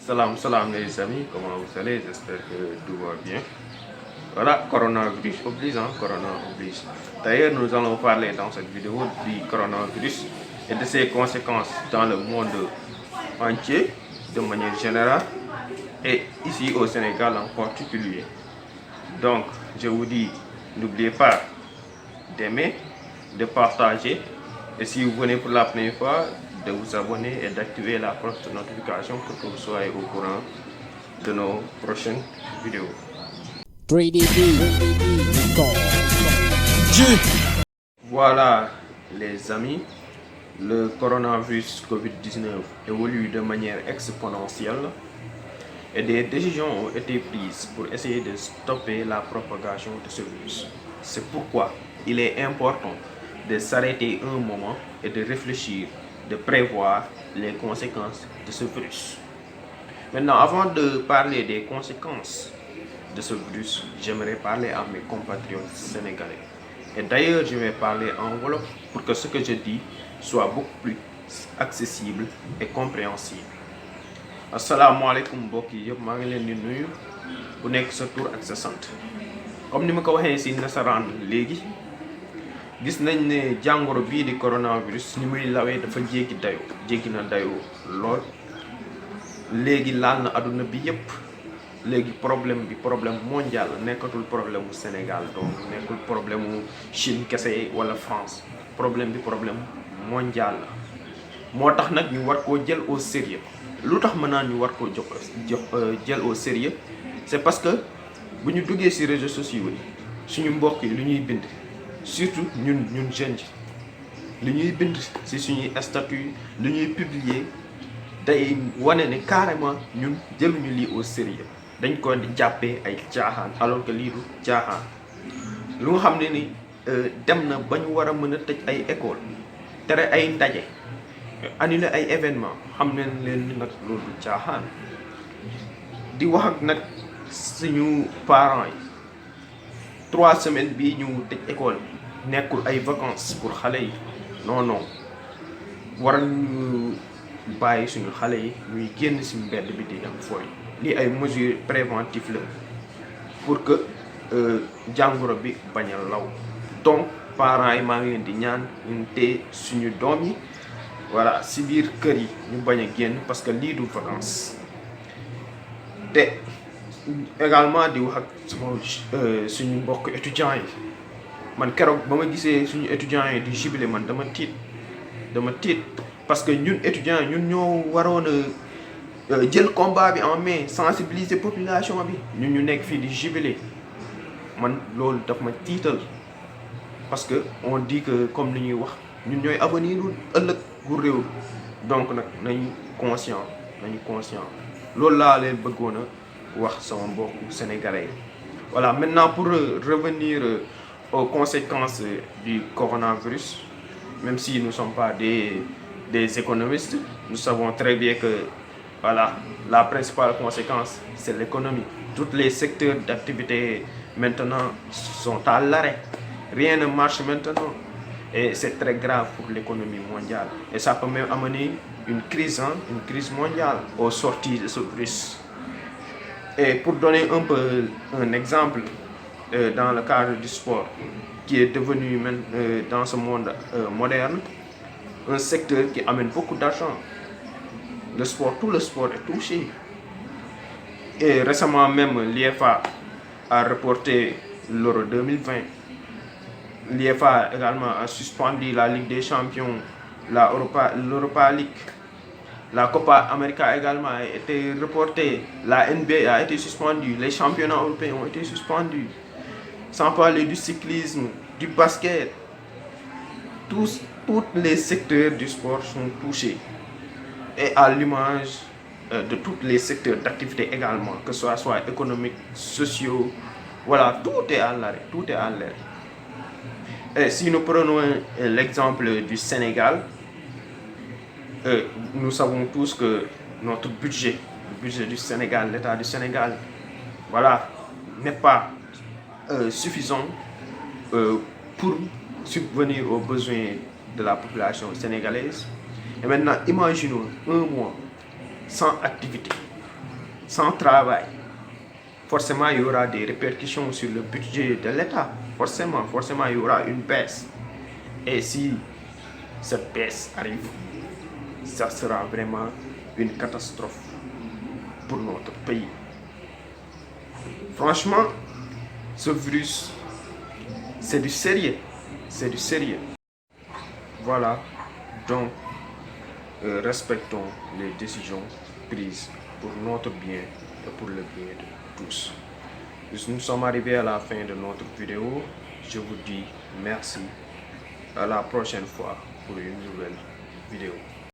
Salam, salam les amis, comment vous allez? J'espère que tout va bien. Voilà, coronavirus oblige, hein, corona oblige. D'ailleurs, nous allons parler dans cette vidéo du coronavirus et de ses conséquences dans le monde entier, de manière générale, et ici au Sénégal en particulier. Donc, je vous dis, n'oubliez pas d'aimer, de partager, et si vous venez pour la première fois, de vous abonner et d'activer la cloche de notification pour que vous soyez au courant de nos prochaines vidéos. 3DB Record. Voilà les amis, le coronavirus Covid-19 évolue de manière exponentielle et des décisions ont été prises pour essayer de stopper la propagation de ce virus. C'est pourquoi il est important de s'arrêter un moment et de réfléchir, de prévoir les conséquences de ce virus. Maintenant, avant de parler des conséquences de ce virus, j'aimerais parler à mes compatriotes sénégalais. Et d'ailleurs, je vais parler en wolof pour que ce que je dis soit beaucoup plus accessible et compréhensible. asalaamaaleykum mbokk yi yëpp maa ngi leen di nuyu ku nekk sa tur ak sa sant comme ni ma ko waxee ci nasaraan léegi gis nañ ne jàngoro bii di coronavirus ni muy lawee dafa jéggi na dayoo lool léegi laal na àdduna bi yëpp léegi problème mondial nekkatul problème mu Sénégal donc nekkul problème mu Chine kese wala France problème mondial la moo tax nag ñu war koo jël au sérieux lu tax mën naa ñu war koo jël au sérieux c'est parce que bu ñu duggee ci réseaux sociaux yi suñu mbokk yi lu ñuy bind surtout ñun jeunes yi lu ñuy bind ci suñuy statut lu ñuy publier day wane ne carrément ñun jëluñu lii au sérieux dañ ko di jàppee ay caaxaan alors que lii du caaxaan lu nga xam ne ni dem na ba ñu war a mën a tëj ay école tere ay ndaje annuler ay événement xam ne leen nag loolu du caaxaan di wax ak nag suñu parents yi 3 semaines bii ñu tëj école nekkul ay vacances pour xale yi non war ñu bàyyi suñu xale yi ñuy génn ci mbedd bi di dem fooy lii ay mesures préventives la pour que jàngoro bi bañ a law donc parents yi maa ngi leen di ñaan ñu téye suñu doom yi voilà ci biir kër yi ñu bañ a génn parce que lii du vacances te également di wax ak suñu mbokk étudiants yi man keroog ba ma gisee suñu étudiants yi di jubilé man dama tiit parce que ñun étudiants yi ñun ñoo waroon a jël combat bi en main sensibiliser population bi ñun ñu nekk fii di jubilé man loolu daf ma tiital parce que on dit que comme ni ñuy wax ñun ñooy avenir ëllëg gu réew donc nag nañu conscient loolu laa leen bëggoon a wax sama mbokku sénégalais. Voilà, maintenant pour revenir aux conséquences du coronavirus, même si nous ne sommes pas des économistes, nous savons très bien que voilà, la principale conséquence, c'est l'économie. Tous les secteurs d'activité maintenant sont à l'arrêt. Rien ne marche maintenant. Et c'est très grave pour l'économie mondiale. Et ça peut même amener une crise mondiale au sortir de ce virus. Et pour donner un exemple, dans le cadre du sport, qui est devenu dans ce monde moderne, un secteur qui amène beaucoup d'argent. Tout le sport est touché. Et récemment même, l'IFA a reporté l'Euro 2020. L'IFA également a suspendu la Ligue des Champions, l'Europa League. La Copa América également a été reportée. La NBA a été suspendue. Les championnats européens ont été suspendus. Sans parler du cyclisme, du basket. Tous les secteurs du sport sont touchés. Et à l'image de tous les secteurs d'activité également, que ce soit économiques, sociaux. Voilà, tout est à l'arrêt. Et si nous prenons l'exemple du Sénégal, nous savons tous que notre budget, le budget du Sénégal, l'État du Sénégal, voilà, n'est pas suffisant pour subvenir aux besoins de la population sénégalaise. Et maintenant, imaginons un mois sans activité, sans travail, forcément il y aura des répercussions sur le budget de l'État. Forcément, il y aura une baisse. Et si cette baisse arrive, ça sera vraiment une catastrophe pour notre pays. Franchement, ce virus, c'est du sérieux. C'est du sérieux. Voilà, donc respectons les décisions prises pour notre bien et pour le bien de tous. Nous sommes arrivés à la fin de notre vidéo. Je vous dis merci. À la prochaine fois pour une nouvelle vidéo.